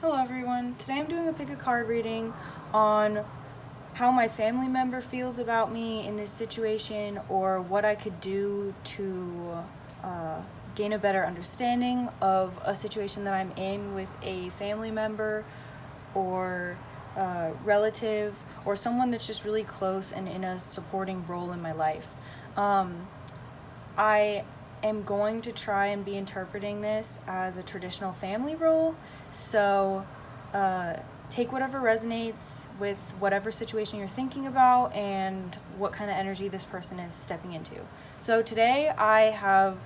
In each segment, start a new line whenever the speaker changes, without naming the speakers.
Hello everyone. Today I'm doing a pick a card reading on how my family member feels about me in this situation, or what I could do to gain a better understanding of a situation that I'm in with a family member or relative or someone that's just really close and in a supporting role in my life. I am going to try and be interpreting this as a traditional family role. So take whatever resonates with whatever situation you're thinking about and what kind of energy this person is stepping into. So today I have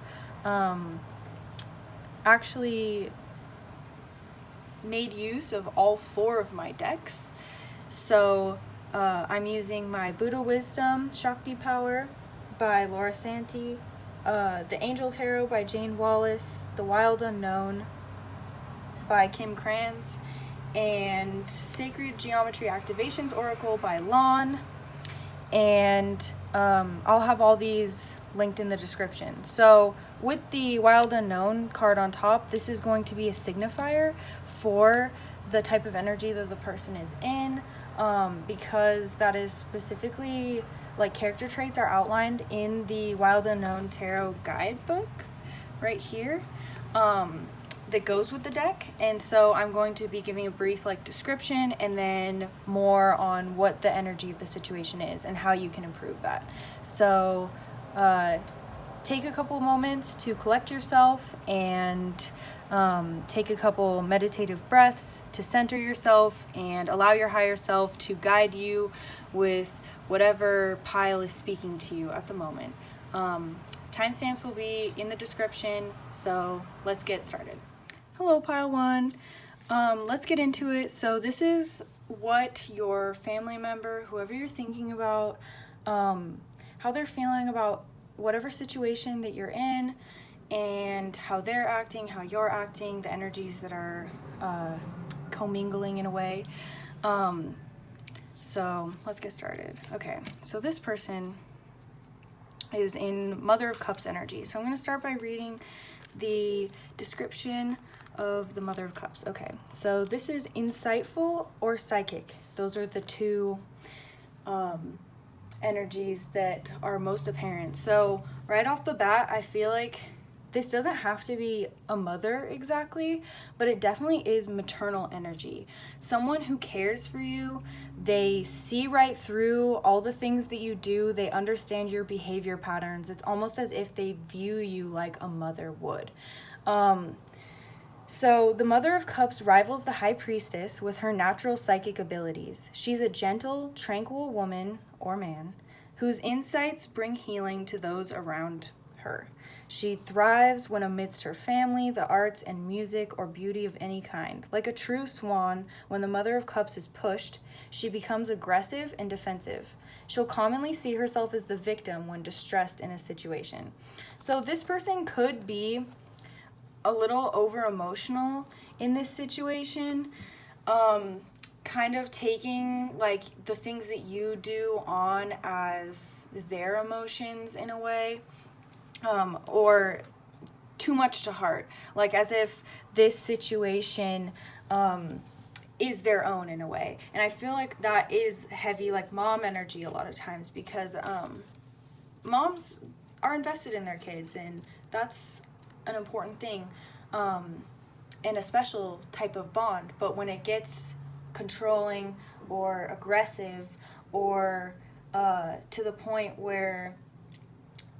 actually made use of all four of my decks. So I'm using my Buddha Wisdom Shakti Power by Santi, the Angel Tarot by Jayne Wallace, The Wild Unknown by Krans, and Sacred Geometry Activations Oracle by Lon. And I'll have all these linked in the description. So with the Wild Unknown card on top, this is going to be a signifier for the type of energy that the person is in, because that is specifically, like, character traits are outlined in the Wild Unknown Tarot guidebook right here, that goes with the deck. And so I'm going to be giving a brief description and then more on what the energy of the situation is and how you can improve that. So take a couple moments to collect yourself and take a couple meditative breaths to center yourself and allow your higher self to guide you with whatever pile is speaking to you at the moment. Timestamps will be in the description, so let's get started. Hello, Pile 1. Let's get into it. So this is what your family member, whoever you're thinking about, how they're feeling about whatever situation that you're in, and how they're acting, how you're acting, the energies that are commingling in a way. So let's get started. Okay, so this person is in Mother of Cups energy. So I'm going to start by reading the description of the Mother of Cups. Okay, so this is insightful or psychic. Those are the two energies that are most apparent. So right off the bat, I feel like this doesn't have to be a mother exactly, but it definitely is maternal energy. Someone who cares for you, they see right through all the things that you do, they understand your behavior patterns. It's almost as if they view you like a mother would. So the Mother of Cups rivals the High Priestess with her natural psychic abilities. She's a gentle, tranquil woman or man whose insights bring healing to those around her. She thrives when amidst her family, the arts and music, or beauty of any kind. Like a true swan, when the Mother of Cups is pushed, she becomes aggressive and defensive. She'll commonly see herself as the victim when distressed in a situation. So this person could be a little over emotional in this situation, kind of taking the things that you do on as their emotions in a way, or too much to heart, as if this situation is their own in a way. And I feel like that is heavy mom energy a lot of times, because moms are invested in their kids, and that's an important thing, and a special type of bond. But when it gets controlling or aggressive, or to the point where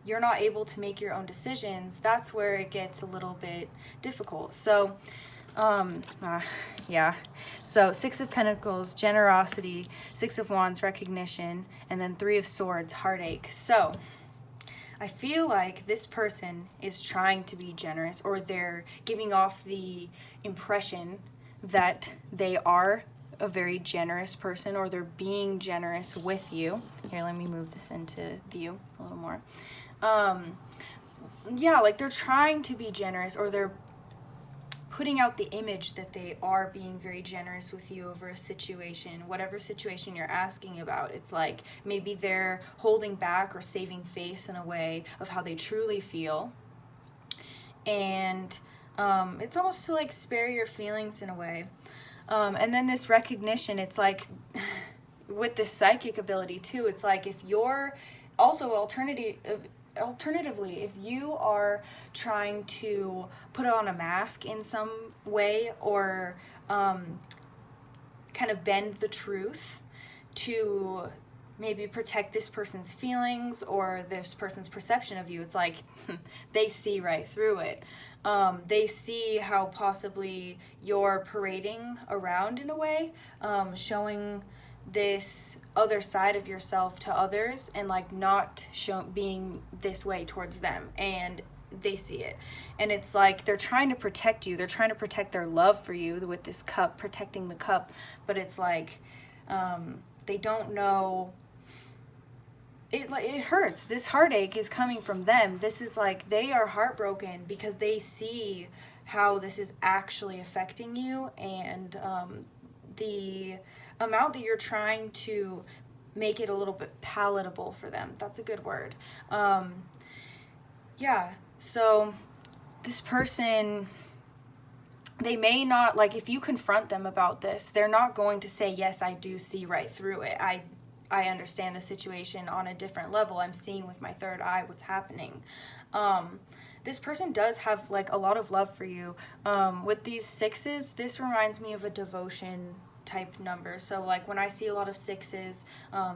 you're not able to make your own decisions, that's where it gets a little bit difficult. So so Six of Pentacles, generosity, Six of Wands, recognition, and then Three of Swords, heartache. So I feel like this person is trying to be generous, or they're giving off the impression that they are a very generous person, or they're being generous with you. Here, let me move this into view a little more. They're trying to be generous, or they're putting out the image that they are being very generous with you over a situation, whatever situation you're asking about. It's like maybe they're holding back or saving face in a way of how they truly feel. And It's almost to like spare your feelings in a way. And then this recognition, it's like with this psychic ability too, it's like if you're also alternatively, if you are trying to put on a mask in some way, or kind of bend the truth to maybe protect this person's feelings or this person's perception of you, it's like they see right through it. They see how possibly you're parading around in a way, showing this other side of yourself to others, and like not being this way towards them, and they see it, and it's like they're trying to protect you, they're trying to protect their love for you with this cup, protecting the cup, but it's like they don't know. It hurts. This heartache is coming from them. This is like they are heartbroken because they see how this is actually affecting you, and the amount that you're trying to make it a little bit palatable for them. That's a good word. Yeah, so this person, they may not, like, if you confront them about this, they're not going to say, yes, I do see right through it. I understand the situation on a different level. I'm seeing with my third eye what's happening. This person does have like a lot of love for you. With these sixes, this reminds me of a devotion type number. So like when I see a lot of sixes,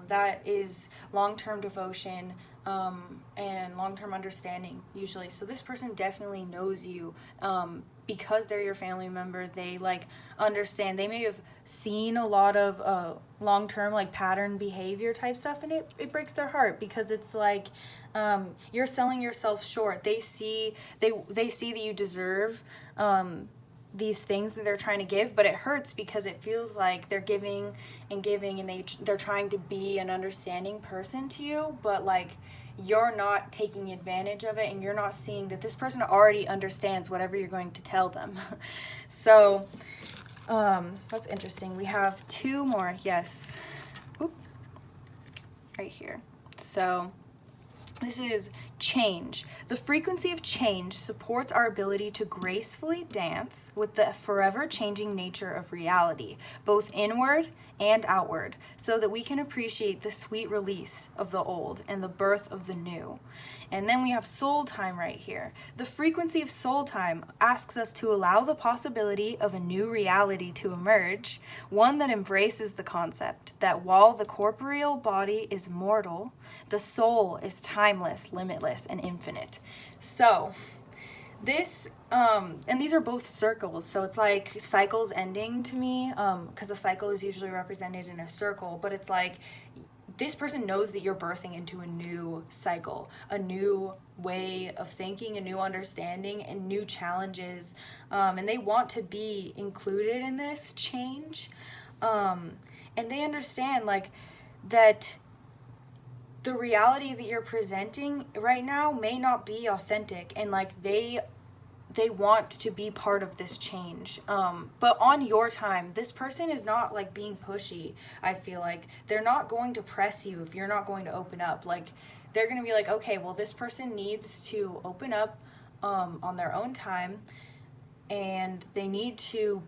that is long-term devotion and long-term understanding usually. So this person definitely knows you because they're your family member. They like understand. They may have seen a lot of long-term like pattern behavior type stuff, and it breaks their heart because it's like you're selling yourself short. They see that you deserve these things that they're trying to give, but it hurts because it feels like they're giving, and they're trying to be an understanding person to you, but like you're not taking advantage of it, and you're not seeing that this person already understands whatever you're going to tell them. So that's interesting. We have two more. Yes. Oop. Right here. So this is change. The frequency of change supports our ability to gracefully dance with the forever changing nature of reality, both inward and outward, so that we can appreciate the sweet release of the old and the birth of the new. And then we have soul time right here. The frequency of soul time asks us to allow the possibility of a new reality to emerge, one that embraces the concept that while the corporeal body is mortal, the soul is timeless, limitless, and infinite. So this, and these are both circles, so it's like cycles ending to me, because a cycle is usually represented in a circle, but it's like this person knows that you're birthing into a new cycle, a new way of thinking, a new understanding, and new challenges, and they want to be included in this change, and they understand like that the reality that you're presenting right now may not be authentic, and like they want to be part of this change, but on your time. This person is not like being pushy. I feel like they're not going to press you if you're not going to open up. Like they're going to be like, okay, well, this person needs to open up on their own time, and they need to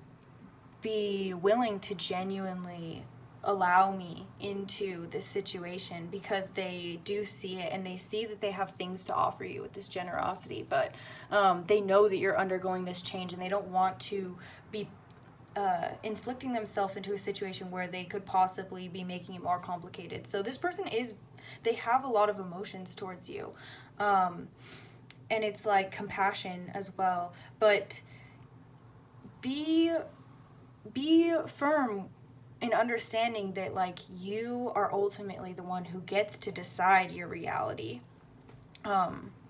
be willing to genuinely allow me into this situation because they do see it, and they see that they have things to offer you with this generosity, but they know that you're undergoing this change, and they don't want to be inflicting themselves into a situation where they could possibly be making it more complicated. So this person they have a lot of emotions towards you, and it's like compassion as well, but be firm in understanding that like you are ultimately the one who gets to decide your reality,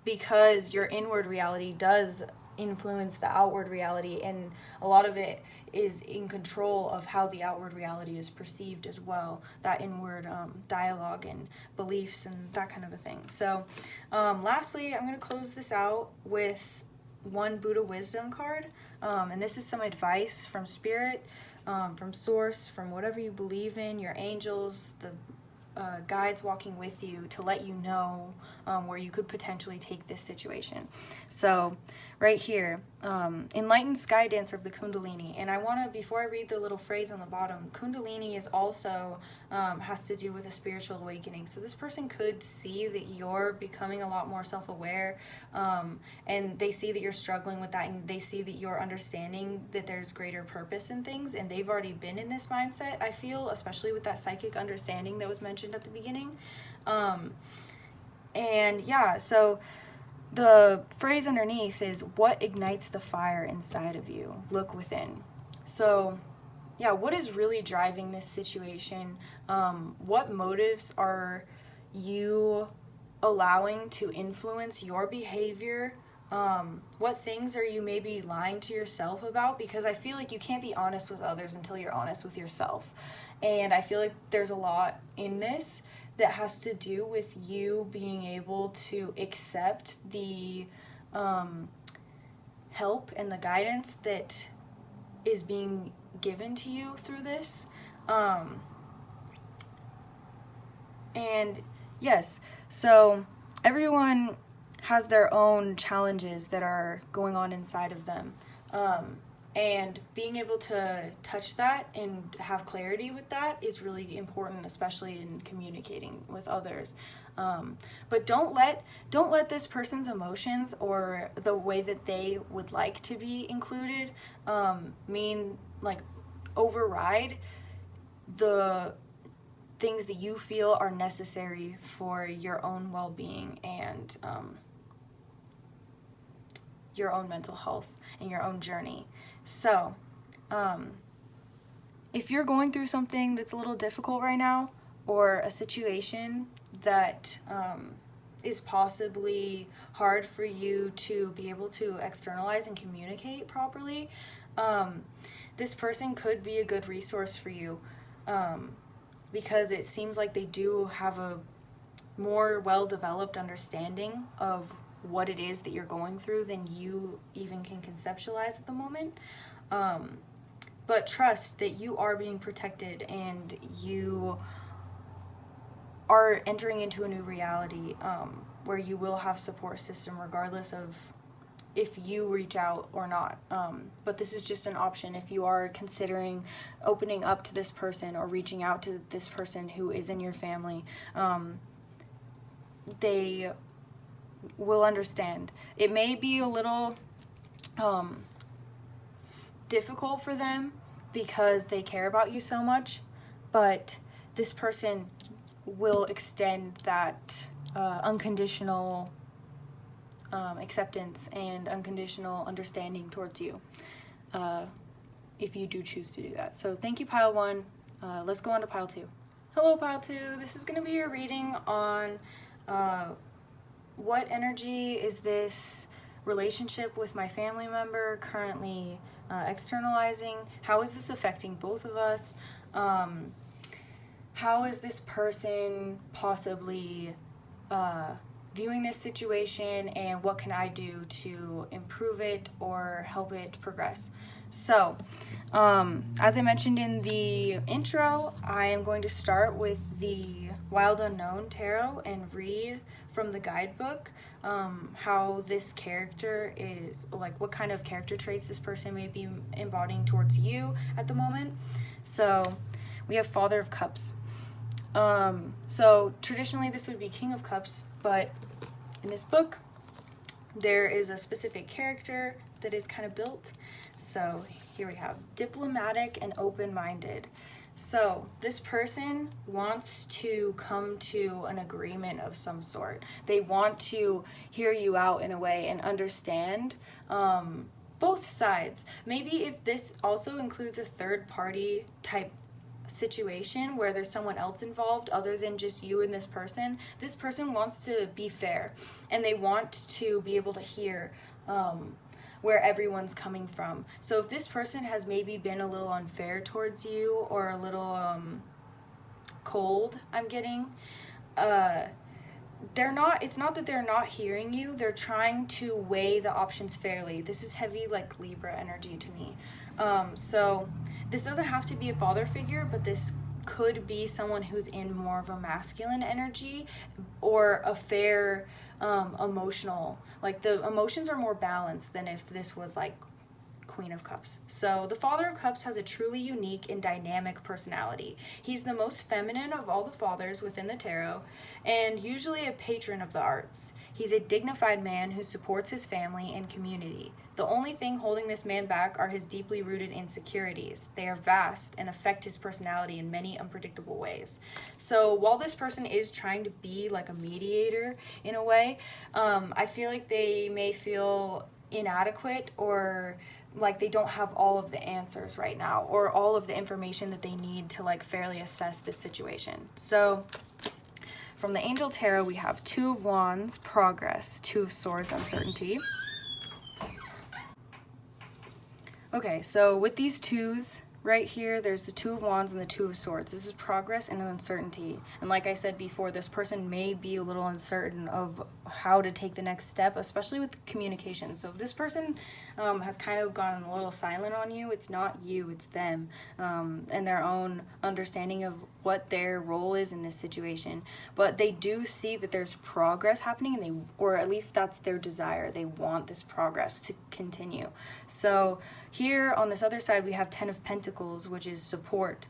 because your inward reality does influence the outward reality, and a lot of it is in control of how the outward reality is perceived as well, that inward dialogue and beliefs and that kind of a thing. So lastly, I'm going to close this out with one Buddha wisdom card, and this is some advice from spirit, from source, from whatever you believe in, your angels, the guides walking with you to let you know where you could potentially take this situation. So right here, enlightened sky dancer of the Kundalini. And I want to, before I read the little phrase on the bottom, Kundalini is also has to do with a spiritual awakening. So this person could see that you're becoming a lot more self-aware, and they see that you're struggling with that, and they see that you're understanding that there's greater purpose in things, and they've already been in this mindset, I feel, especially with that psychic understanding that was mentioned at the beginning. And yeah, so the phrase underneath is, what ignites the fire inside of you? Look within. So yeah, what is really driving this situation? What motives are you allowing to influence your behavior? What things are you maybe lying to yourself about? Because I feel like you can't be honest with others until you're honest with yourself. And I feel like there's a lot in this that has to do with you being able to accept the help and the guidance that is being given to you through this. And yes, so everyone has their own challenges that are going on inside of them. And being able to touch that and have clarity with that is really important, especially in communicating with others. But don't let this person's emotions or the way that they would like to be included override the things that you feel are necessary for your own well-being and your own mental health and your own journey. So, if you're going through something that's a little difficult right now, or a situation that is possibly hard for you to be able to externalize and communicate properly, this person could be a good resource for you, because it seems like they do have a more well-developed understanding of what it is that you're going through than you even can conceptualize at the moment. But trust that you are being protected and you are entering into a new reality where you will have support system regardless of if you reach out or not. But this is just an option if you are considering opening up to this person or reaching out to this person who is in your family. They will understand. It may be a little difficult for them because they care about you so much, but this person will extend that unconditional acceptance and unconditional understanding towards you if you do choose to do that. So thank you, Pile 1. Let's go on to Pile 2. Hello, Pile 2. This is going to be your reading on what energy is this relationship with my family member currently externalizing? How is this affecting both of us? How is this person possibly viewing this situation, and what can I do to improve it or help it progress? So, as I mentioned in the intro, I am going to start with the Wild Unknown Tarot and read from the guidebook how this character is, like what kind of character traits this person may be embodying towards you at the moment. So we have Father of Cups. So traditionally this would be King of Cups, but in this book there is a specific character that is kind of built. So here we have diplomatic and open-minded. So this person wants to come to an agreement of some sort. They want to hear you out in a way and understand both sides. Maybe if this also includes a third-party type situation where there's someone else involved other than just you and this person wants to be fair, and they want to be able to hear where everyone's coming from. So if this person has maybe been a little unfair towards you or a little cold, I'm getting, it's not that they're not hearing you, they're trying to weigh the options fairly. This is heavy like Libra energy to me. So this doesn't have to be a father figure, but this could be someone who's in more of a masculine energy or a fair emotional, like the emotions are more balanced than if this was like Queen of Cups. So the Father of Cups has a truly unique and dynamic personality. He's the most feminine of all the fathers within the tarot, and usually a patron of the arts. He's a dignified man who supports his family and community. The only thing holding this man back are his deeply rooted insecurities. They are vast and affect his personality in many unpredictable ways. So while this person is trying to be like a mediator in a way, I feel like they may feel inadequate, or like they don't have all of the answers right now, or all of the information that they need to like fairly assess this situation. So from the Angel Tarot, we have Two of Wands, Progress, Two of Swords, Uncertainty. Okay, so with these twos right here, there's the Two of Wands and the Two of Swords. This is progress and uncertainty. And like I said before, this person may be a little uncertain of how to take the next step, especially with communication. So if this person has kind of gone a little silent on you, it's not you, it's them, and their own understanding of what their role is in this situation. But they do see that there's progress happening, and they, or at least that's their desire. They want this progress to continue. So here on this other side, we have Ten of Pentacles, which is support.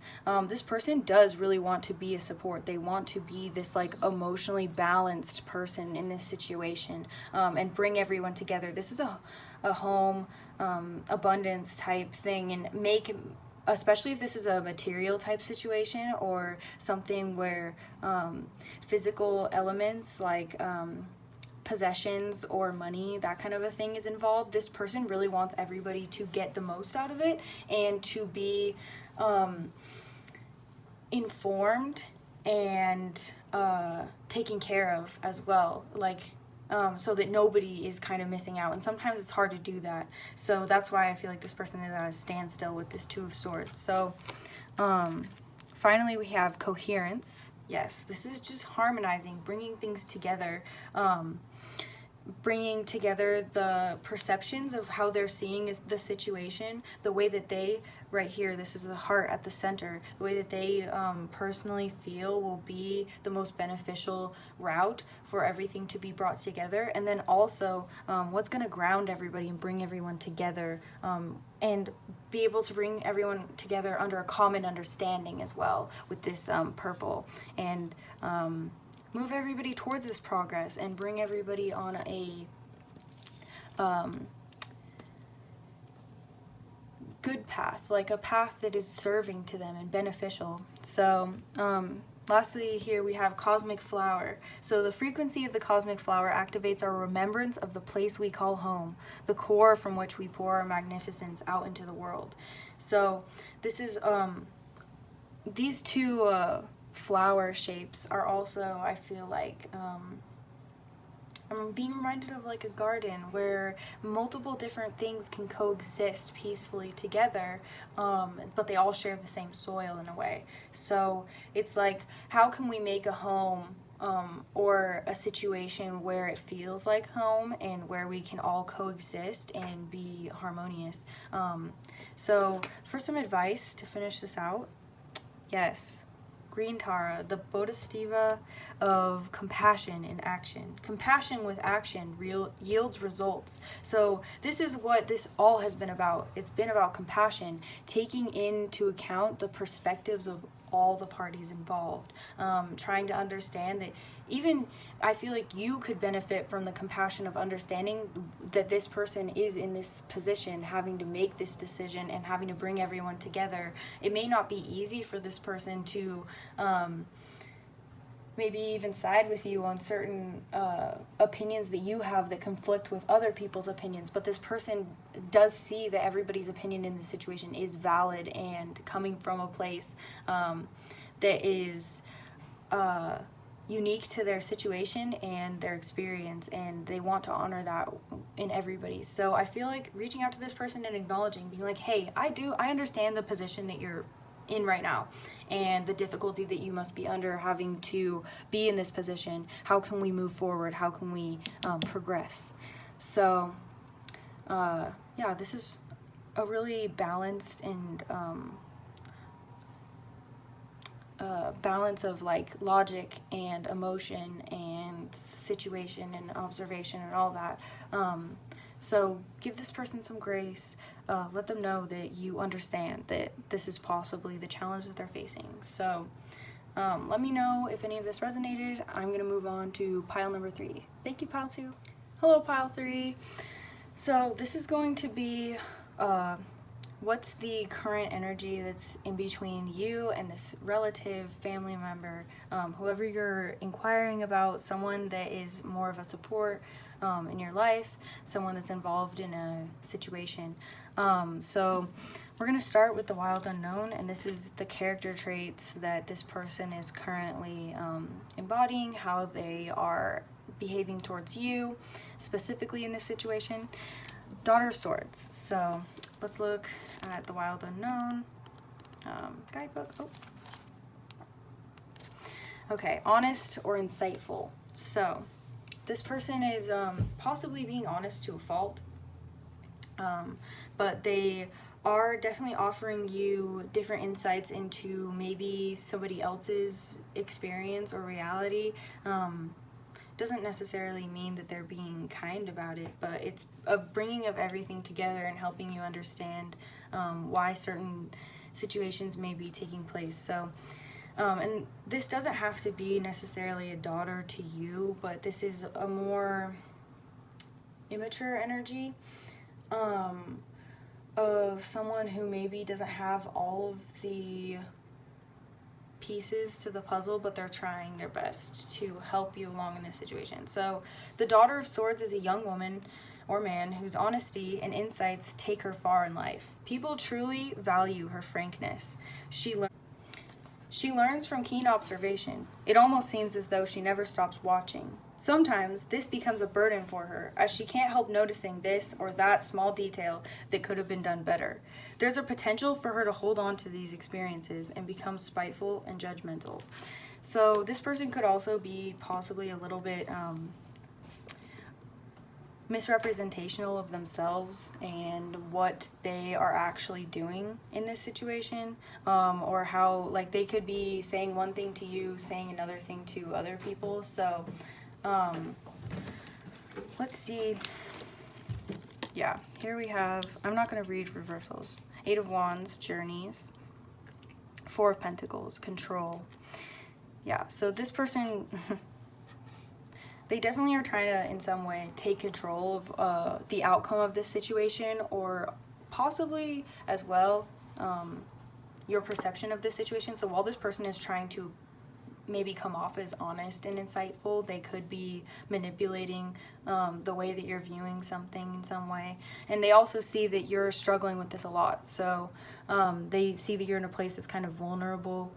This person does really want to be a support. They want to be this like emotionally balanced person in this situation, and bring everyone together. This is a home abundance type thing, and make, especially if this is a material type situation or something where physical elements like possessions or money, that kind of a thing is involved. This person really wants everybody to get the most out of it, and to be informed and taken care of as well, like so that nobody is kind of missing out. And sometimes it's hard to do that, so that's why I feel like this person is at a standstill with this Two of Swords. So finally we have coherence. Yes, this is just harmonizing, bringing things together, bringing together the perceptions of how they're seeing the situation, the way that they, right here, this is the heart at the center, the way that they personally feel will be the most beneficial route for everything to be brought together. And then also what's going to ground everybody and bring everyone together, and be able to bring everyone together under a common understanding as well with this purple, and move everybody towards this progress and bring everybody on a good path, like a path that is serving to them and beneficial. So lastly here we have Cosmic Flower. So the frequency of the Cosmic Flower activates our remembrance of the place we call home, the core from which we pour our magnificence out into the world. So this is these two flower shapes are also, I feel like, I'm being reminded of like a garden where multiple different things can coexist peacefully together, but they all share the same soil in a way. So it's like, how can we make a home or a situation where it feels like home and where we can all coexist and be harmonious? So for some advice to finish this out, yes, Green Tara, the Bodhisattva of compassion in action. Compassion with action yields results. So this is what this all has been about. It's been about compassion, taking into account the perspectives of all the parties involved, trying to understand that even I feel like you could benefit from the compassion of understanding that this person is in this position, having to make this decision and having to bring everyone together. It may not be easy for this person to maybe even side with you on certain opinions that you have that conflict with other people's opinions, but this person does see that everybody's opinion in this situation is valid and coming from a place that is unique to their situation and their experience, and they want to honor that in everybody. So I feel like reaching out to this person and acknowledging, being like, hey, I understand the position that you're in right now and the difficulty that you must be under having to be in this position. How can we move forward? How can we progress? So yeah, this is a really balanced and balance of like logic and emotion and situation and observation and all that. So give this person some grace. Let them know that you understand that this is possibly the challenge that they're facing. So let me know if any of this resonated. I'm going to move on to pile number 3. Thank you, pile 2. Hello, pile 3. So this is going to be what's the current energy that's in between you and this relative, family member, whoever you're inquiring about, someone that is more of a support in your life, someone that's involved in a situation. So we're going to start with the wild unknown, and this is the character traits that this person is currently embodying, how they are behaving towards you, specifically in this situation. Daughter of Swords. So let's look at the wild unknown guidebook. Oh. Okay, honest or insightful. So this person is possibly being honest to a fault, but they are definitely offering you different insights into maybe somebody else's experience or reality. Doesn't necessarily mean that they're being kind about it, but it's a bringing of everything together and helping you understand why certain situations may be taking place. So and this doesn't have to be necessarily a daughter to you, but this is a more immature energy of someone who maybe doesn't have all of the pieces to the puzzle, but they're trying their best to help you along in this situation. So the Daughter of Swords is a young woman or man whose honesty and insights take her far in life. People truly value her frankness. She learns from keen observation. It almost seems as though she never stops watching. Sometimes this becomes a burden for her, as she can't help noticing this or that small detail that could have been done better. There's a potential for her to hold on to these experiences and become spiteful and judgmental. So this person could also be possibly a little bit misrepresentational of themselves and what they are actually doing in this situation, or how like they could be saying one thing to you, saying another thing to other people. So let's see. Yeah, here we have, I'm not going to read reversals. 8 of Wands, journeys. 4 of Pentacles, control. Yeah, so this person they definitely are trying to, in some way, take control of the outcome of this situation, or possibly, as well, your perception of this situation. So while this person is trying to maybe come off as honest and insightful, they could be manipulating the way that you're viewing something in some way. And they also see that you're struggling with this a lot. So they see that you're in a place that's kind of vulnerable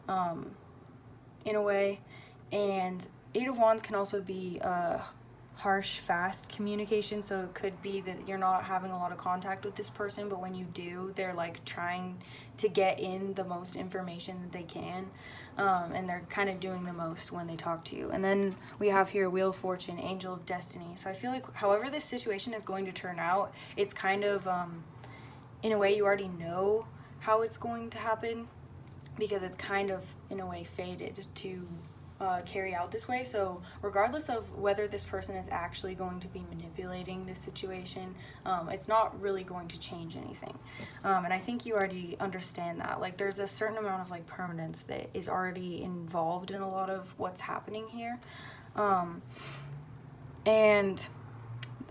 in a way. And 8 of Wands can also be harsh, fast communication. So it could be that you're not having a lot of contact with this person, but when you do, they're like trying to get in the most information that they can, and they're kind of doing the most when they talk to you. And then we have here Wheel of Fortune, Angel of Destiny. So I feel like however this situation is going to turn out, it's kind of in a way you already know how it's going to happen, because it's kind of in a way fated to carry out this way. So regardless of whether this person is actually going to be manipulating this situation, it's not really going to change anything. And I think you already understand that. Like there's a certain amount of like permanence that is already involved in a lot of what's happening here. And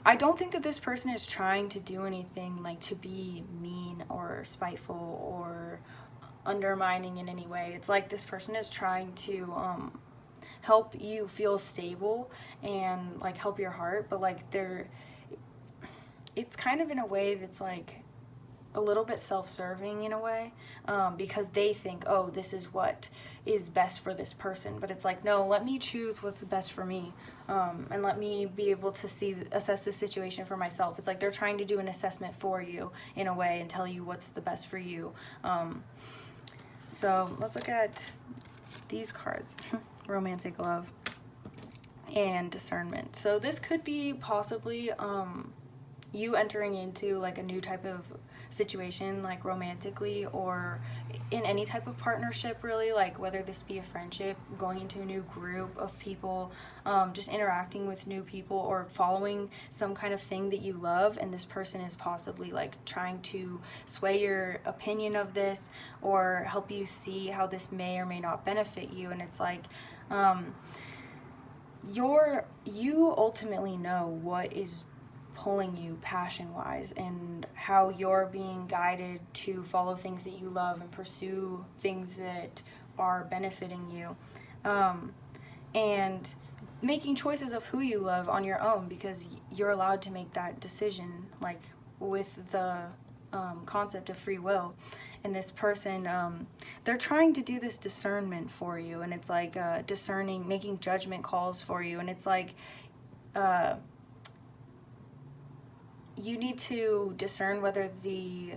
I don't think that this person is trying to do anything like to be mean or spiteful or undermining in any way. It's like this person is trying to help you feel stable and like help your heart, but like it's kind of in a way that's like a little bit self-serving in a way, because they think, oh, this is what is best for this person, but it's like, no, let me choose what's best for me, and let me be able to assess the situation for myself. It's like they're trying to do an assessment for you in a way and tell you what's the best for you. So let's look at these cards. Romantic love and discernment. So this could be possibly you entering into like a new type of situation, like romantically or in any type of partnership, really, like whether this be a friendship, going into a new group of people, just interacting with new people, or following some kind of thing that you love, and this person is possibly like trying to sway your opinion of this or help you see how this may or may not benefit you. And it's like, you ultimately know what is pulling you passion wise, and how you're being guided to follow things that you love and pursue things that are benefiting you, and making choices of who you love on your own, because you're allowed to make that decision, like with the concept of free will. And this person, they're trying to do this discernment for you, and it's like discerning, making judgment calls for you, and it's like you need to discern whether the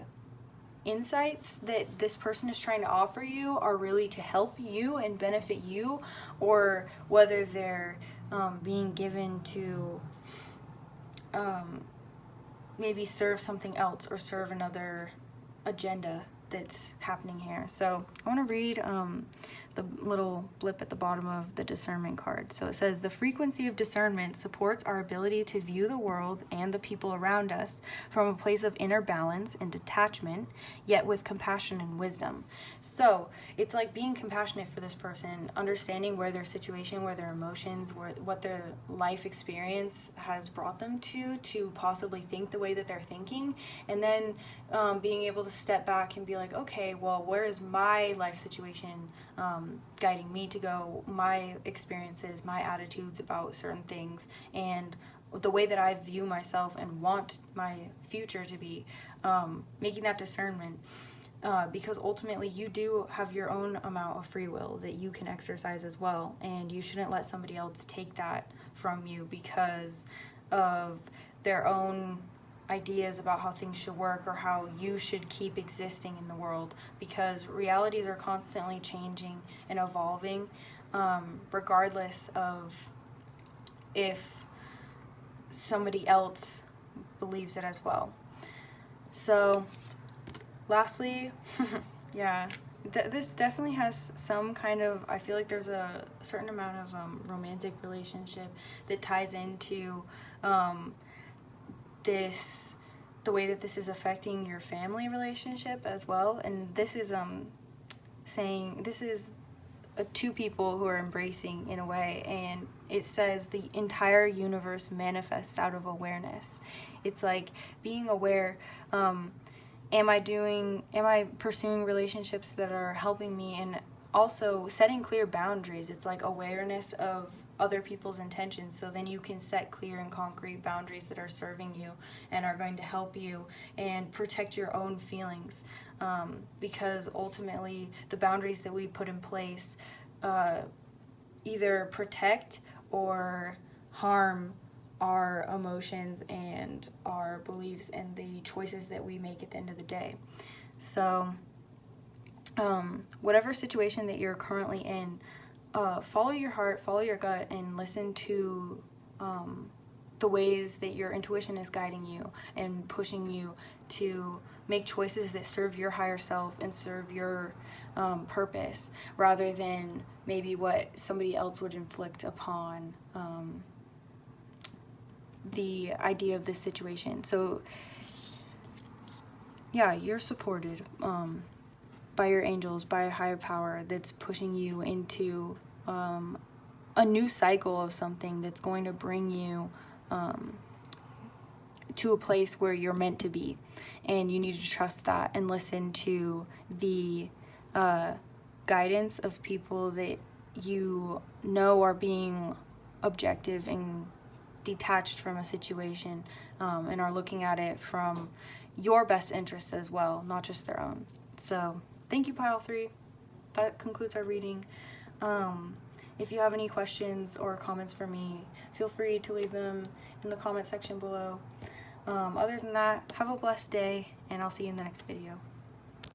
insights that this person is trying to offer you are really to help you and benefit you, or whether they're being given to maybe serve something else or serve another agenda that's happening here. So I want to read the little blip at the bottom of the discernment card. So it says, the frequency of discernment supports our ability to view the world and the people around us from a place of inner balance and detachment, yet with compassion and wisdom. So it's like being compassionate for this person, understanding where their situation, where their emotions, what their life experience has brought them to possibly think the way that they're thinking, and then being able to step back and be like, okay, well, where is my life situation guiding me to go, my experiences, my attitudes about certain things, and the way that I view myself and want my future to be, making that discernment, because ultimately you do have your own amount of free will that you can exercise as well, and you shouldn't let somebody else take that from you because of their own ideas about how things should work or how you should keep existing in the world, because realities are constantly changing and evolving, regardless of if somebody else believes it as well. So lastly, yeah, this definitely has some kind of, I feel like there's a certain amount of romantic relationship that ties into the way that this is affecting your family relationship as well. And this is saying this is two people who are embracing in a way, and it says the entire universe manifests out of awareness. It's like being aware, am I pursuing relationships that are helping me, and also setting clear boundaries. It's like awareness of other people's intentions, so then you can set clear and concrete boundaries that are serving you and are going to help you and protect your own feelings, because ultimately the boundaries that we put in place either protect or harm our emotions and our beliefs and the choices that we make at the end of the day. So whatever situation that you're currently in, follow your heart, follow your gut, and listen to the ways that your intuition is guiding you and pushing you to make choices that serve your higher self and serve your purpose, rather than maybe what somebody else would inflict upon the idea of this situation. So yeah, you're supported by your angels, by a higher power that's pushing you into a new cycle of something that's going to bring you to a place where you're meant to be. And you need to trust that and listen to the guidance of people that you know are being objective and detached from a situation, and are looking at it from your best interests as well, not just their own. So thank you, Pile 3. That concludes our reading. If you have any questions or comments for me, feel free to leave them in the comment section below. Other than that, have a blessed day, and I'll see you in the next video.